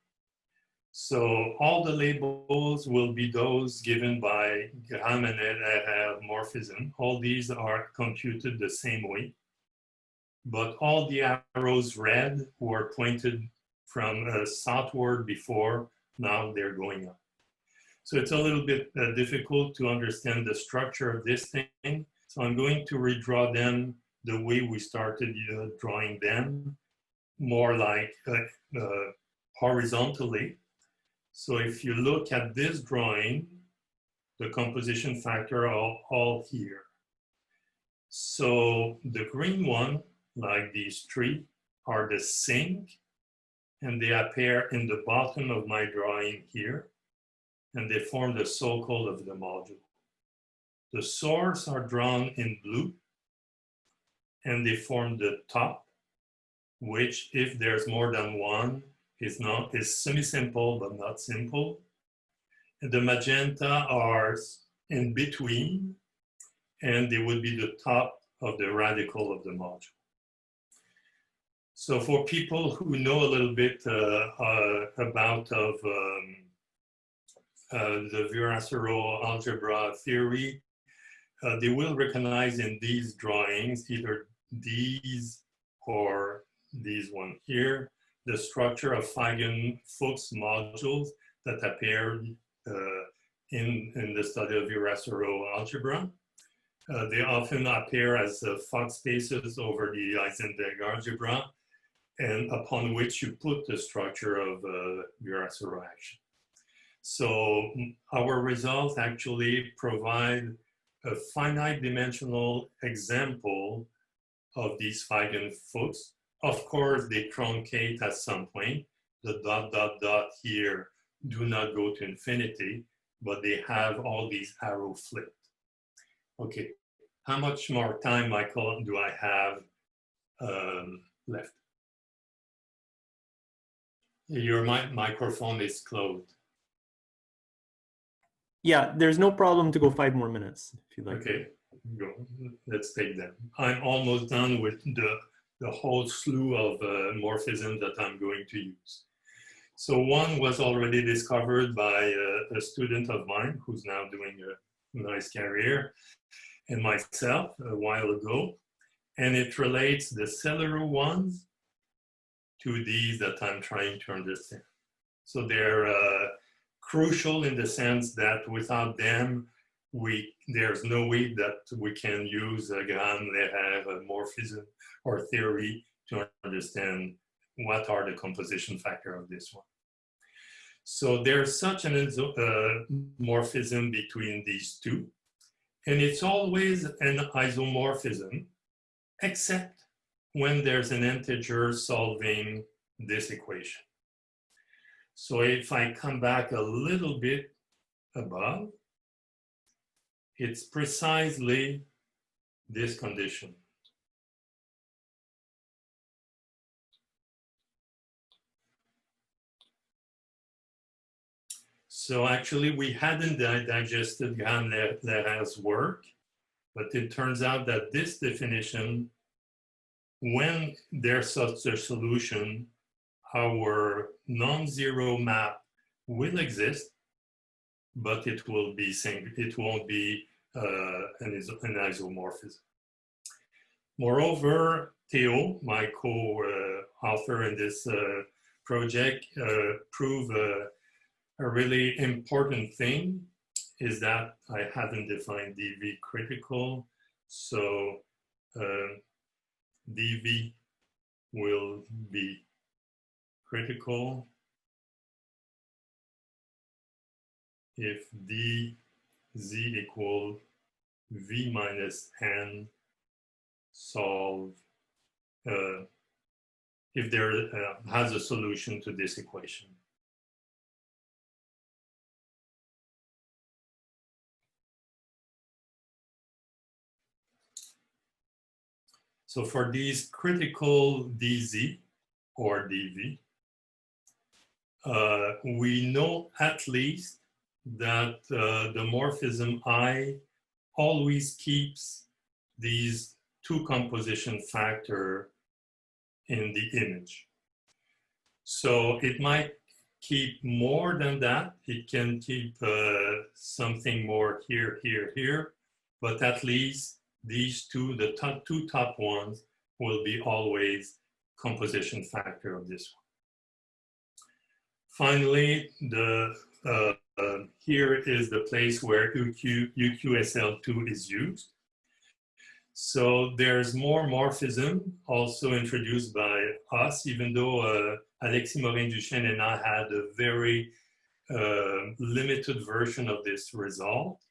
So all the labels will be those given by Granera morphism. All these are computed the same way, but all the arrows red were pointed from southward before, now they're going up. So it's a little bit difficult to understand the structure of this thing. So I'm going to redraw them the way we started drawing them, more like horizontally. So if you look at this drawing, the composition factor are all here. So the green one, like these three, are the sink, and they appear in the bottom of my drawing here, and they form the so-called of the module. The source are drawn in blue, and they form the top, which, if there's more than one, is semi-simple but not simple. And the magenta are in between, and they would be the top of the radical of the module. So for people who know a little bit about the Virasoro algebra theory, they will recognize in these drawings, either these or these one here, the structure of Feigen-Fuchs modules that appear in the study of Virasoro algebra. They often appear as Fock spaces over the Heisenberg algebra, and upon which you put the structure of Virasoro action. So our results actually provide a finite dimensional example of these eigenfunctions. Of course, they truncate at some point. The dot, dot, dot here do not go to infinity, but they have all these arrows flipped. Okay, how much more time, Michael, do I have left? Your microphone is closed. Yeah, there's no problem to go 5 more minutes if you'd like. Okay, go. Let's take them. I'm almost done with the whole slew of morphisms that I'm going to use. So one was already discovered by a student of mine who's now doing a nice career, and myself a while ago. And it relates the cellular ones to these that I'm trying to understand. So they're crucial in the sense that without them, there's no way that we can use Granera, morphism, or theory to understand what are the composition factor of this one. So there's such an morphism between these two, and it's always an isomorphism, except when there's an integer solving this equation. So if I come back a little bit above, it's precisely this condition. So actually, we hadn't digested Granera's work, but it turns out that this definition, when there's such a solution, our non-zero map will exist, but it will be it won't be an isomorphism. Moreover, Theo, my co-author in this project, proved a really important thing is that I haven't defined dv critical, so dv will be critical if dz equal v minus n solve if there has a solution to this equation. So for these critical dz or dv, we know at least that the morphism I always keeps these two composition factor in the image. So it might keep more than that. It can keep something more here, here, here, but at least these two, the two top ones, will be always composition factor of this one. Finally, here is the place where UQSL2 is used. So there's more morphism also introduced by us, even though Alexis Morin-Duchesne and I had a very limited version of this result.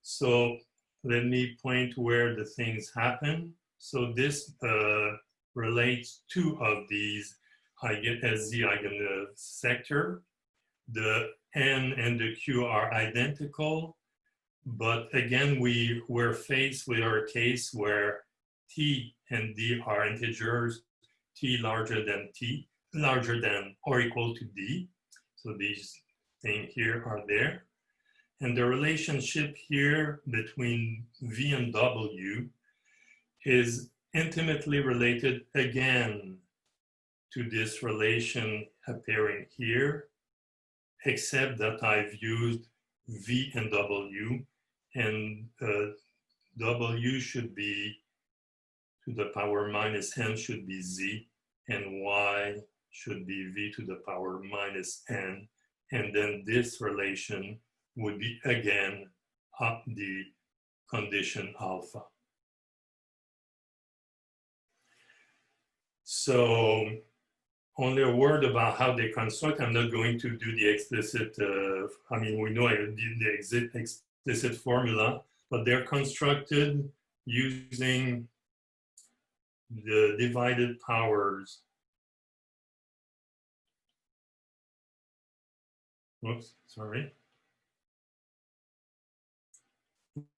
So let me point where the things happen. So this relates two of these SZ eigensector. The N and the Q are identical, but again, we were faced with our case where T and D are integers, T larger than T, larger than or equal to D. So these things here are there. And the relationship here between V and W is intimately related again to this relation appearing here, except that I've used V and W, and W should be to the power minus n should be Z, and Y should be V to the power minus n, and then this relation would be again up the condition alpha. So only a word about how they construct. I'm not going to do the explicit, I mean, we know the explicit formula, but they're constructed using the divided powers. Whoops, sorry.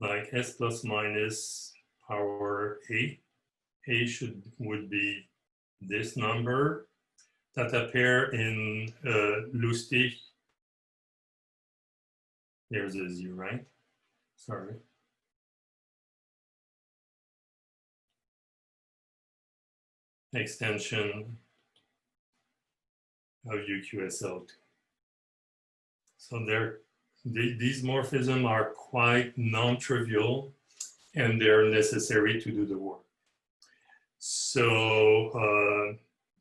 Like S plus minus power A. A would be this number that appear in Lustig. There's a Z, right? Sorry. Extension of UQSL2. So these morphisms are quite non-trivial and they're necessary to do the work. So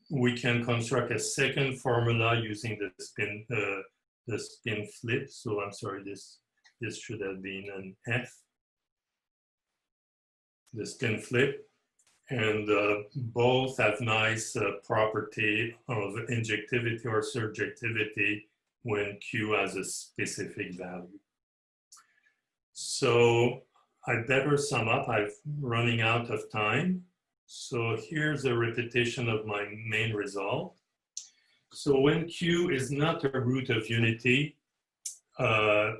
we can construct a second formula using the spin flip. So I'm sorry, this should have been an F. The spin flip. And both have nice property of injectivity or surjectivity when Q has a specific value. So I better sum up. I'm running out of time. So here's a repetition of my main result. So when Q is not a root of unity,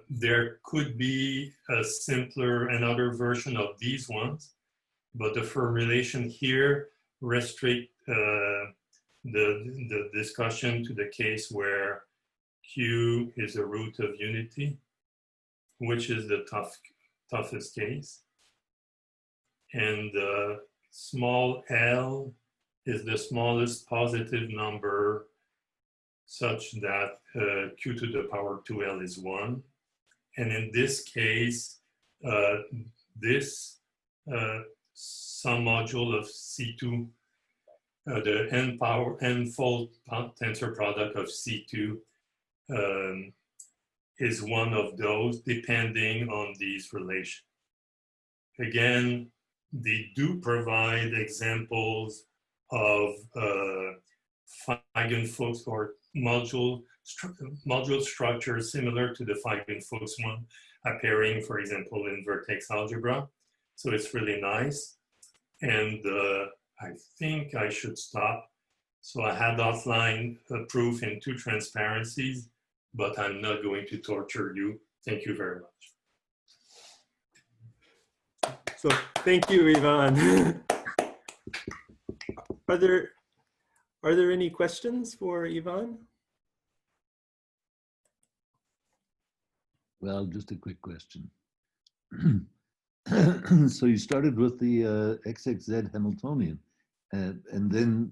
there could be a simpler, another version of these ones, but the formulation here restricts the discussion to the case where Q is a root of unity, which is the toughest case. And small l is the smallest positive number such that Q to the power 2l is 1. And in this case, this sum module of C2, the n-fold tensor product of C2 is one of those depending on these relations. Again, they do provide examples of Feigenfuchs or module structures similar to the Feigenfuchs one appearing, for example, in vertex algebra. So it's really nice. And I think I should stop. So I had offline proof in 2 transparencies, but I'm not going to torture you. Thank you very much. So thank you, Yvan. Are there any questions for Yvan? Well, just a quick question. So you started with the XXZ Hamiltonian and then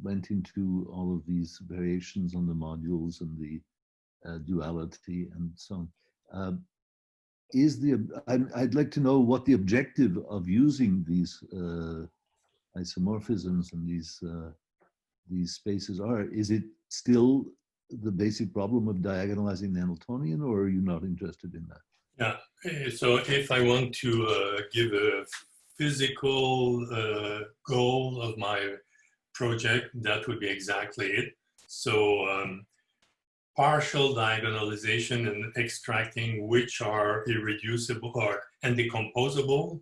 went into all of these variations on the modules and the duality and so on. I'd like to know what the objective of using these isomorphisms and these spaces are. Is it still the basic problem of diagonalizing the Hamiltonian, or are you not interested in that? Yeah, so if I want to give a physical goal of my project, that would be exactly it. So partial diagonalization and extracting which are irreducible or indecomposable.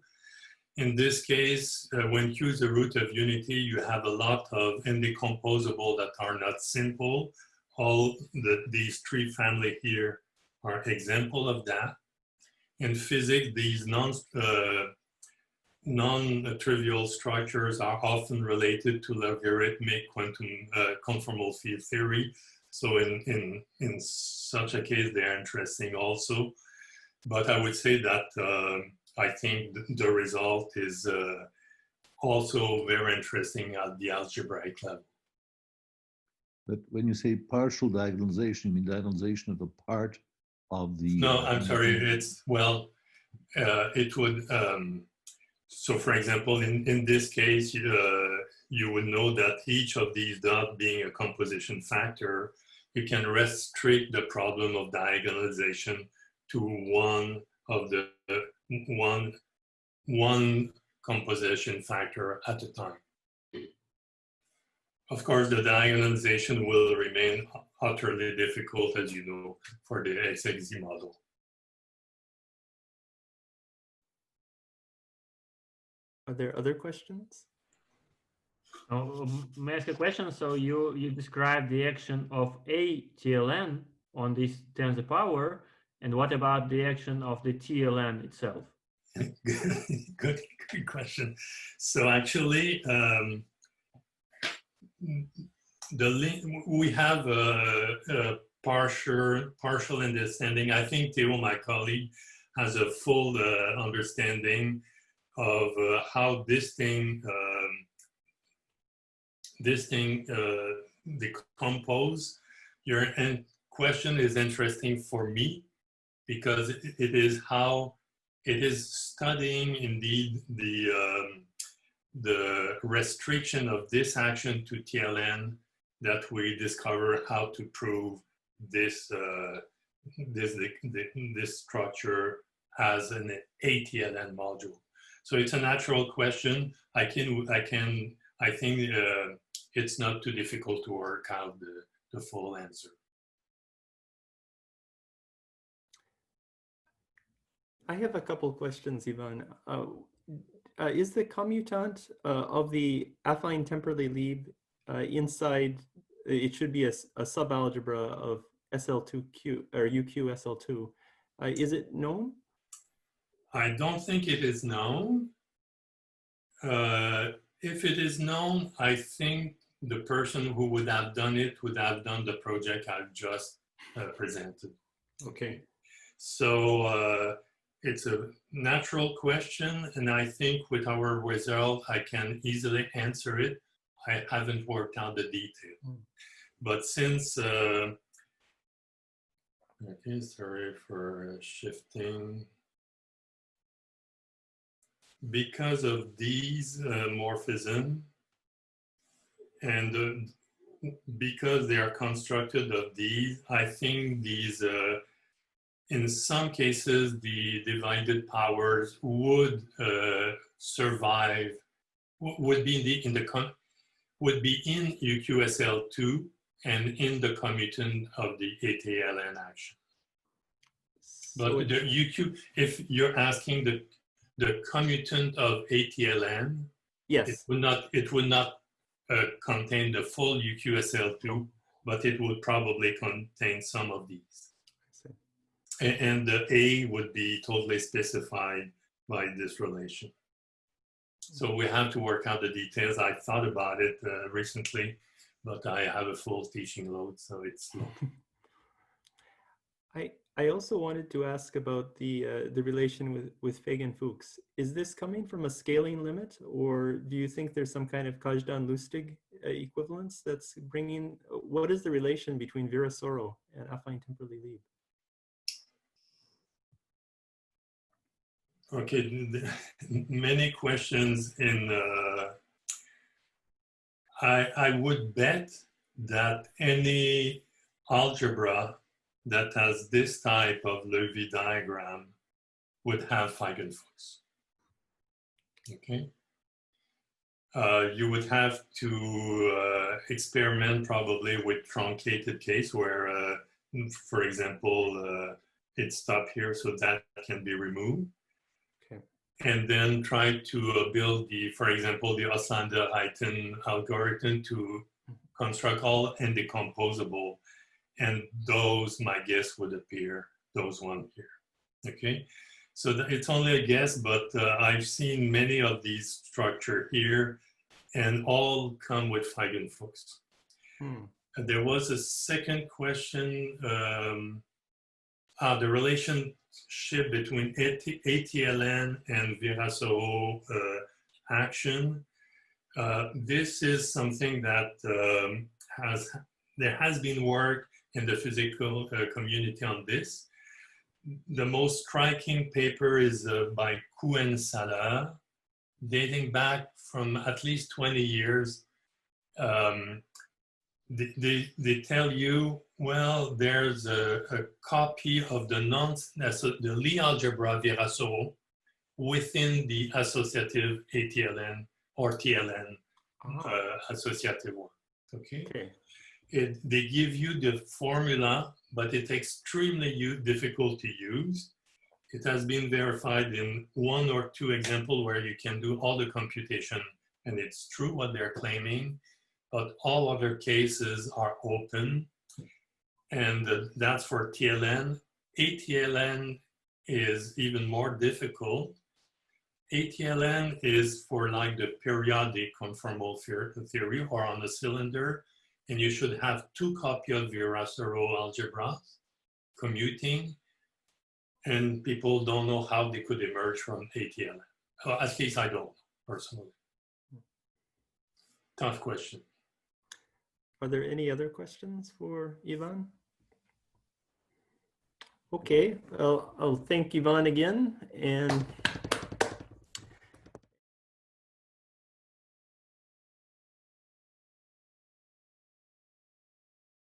In this case, when Q is the root of unity, you have a lot of indecomposable that are not simple. All these 3 families here are example of that. In physics, these non-trivial structures are often related to logarithmic quantum conformal field theory. So in such a case, they're interesting also. But I would say that I think the result is also very interesting at the algebraic level. But when you say partial diagonalization, you mean diagonalization of a part of the... No, I'm sorry, it's, well, it would, so for example, in this case, you would know that each of these dots being a composition factor, you can restrict the problem of diagonalization to one of the one composition factor at a time. Of course, the diagonalization will remain utterly difficult, as you know, for the XXZ model. Are there other questions? May I ask a question? So you described the action of a TLN on this tensor power, and what about the action of the TLN itself? Good question. So actually, we have a partial understanding. I think Theo, my colleague, has a full understanding of how this thing decompose. Your question is interesting for me because it is how it is studying indeed the restriction of this action to TLN that we discover how to prove this this structure as an ATLN module. So it's a natural question. I think it's not too difficult to work out the full answer. I have a couple questions, Yvan. Is the commutant of the affine Temperley-Lieb inside, it should be a subalgebra of SL2Q or UQ SL2. Is it known? I don't think it is known. If it is known, I think the person who would have done it would have done the project I've just presented. Okay. So it's a natural question, and I think with our result, I can easily answer it. I haven't worked out the detail. But since, okay, sorry for shifting. Because of these morphisms, and because they are constructed of these, I think these, in some cases, the divided powers would survive, would be in UQSL2 and in the commutant of the ATLN action. But So the UQ, if you're asking the commutant of ATLN, yes, it would not contain the full UQSL2, but it would probably contain some of these. And the A would be totally specified by this relation. So we have to work out the details. I thought about it recently, but I have a full teaching load, so it's slow. I also wanted to ask about the relation with Fagan-Fuchs. Is this coming from a scaling limit, or do you think there's some kind of Kazhdan-Lustig equivalence that's bringing? What is the relation between Virasoro and affine Temperley-Lieb? Okay, many questions in. I would bet that any algebra that has this type of Levy diagram would have Fagan-Fuchs. Okay. You would have to experiment probably with truncated case where, for example, it stopped here, so that can be removed. Okay. And then try to build the, for example, the Oslander-Heighton algorithm to construct all indecomposable. And those, my guess, would appear, those one here, okay? So it's only a guess, but I've seen many of these structures here and all come with Fagan-Fuchs. There was a second question, the relationship between ATLN and Virasoro action. This is something that there has been work in the physical community on this. The most striking paper is by Cohen-Salah, dating back from at least 20 years. They tell you, well, there's a copy of the Lie algebra Virasoro within the associative ATLN or TLN associative one. Okay. Okay. They give you the formula, but it's extremely difficult to use. It has been verified in 1 or 2 examples where you can do all the computation and it's true what they're claiming, but all other cases are open. And that's for TLN. ATLN is even more difficult. ATLN is for like the periodic conformal theory or on the cylinder, and you should have 2 copies of Virasoro algebra commuting, and people don't know how they could emerge from ATLN. At least I don't, personally. Tough question. Are there any other questions for Yvan? Okay, I'll thank Yvan again, and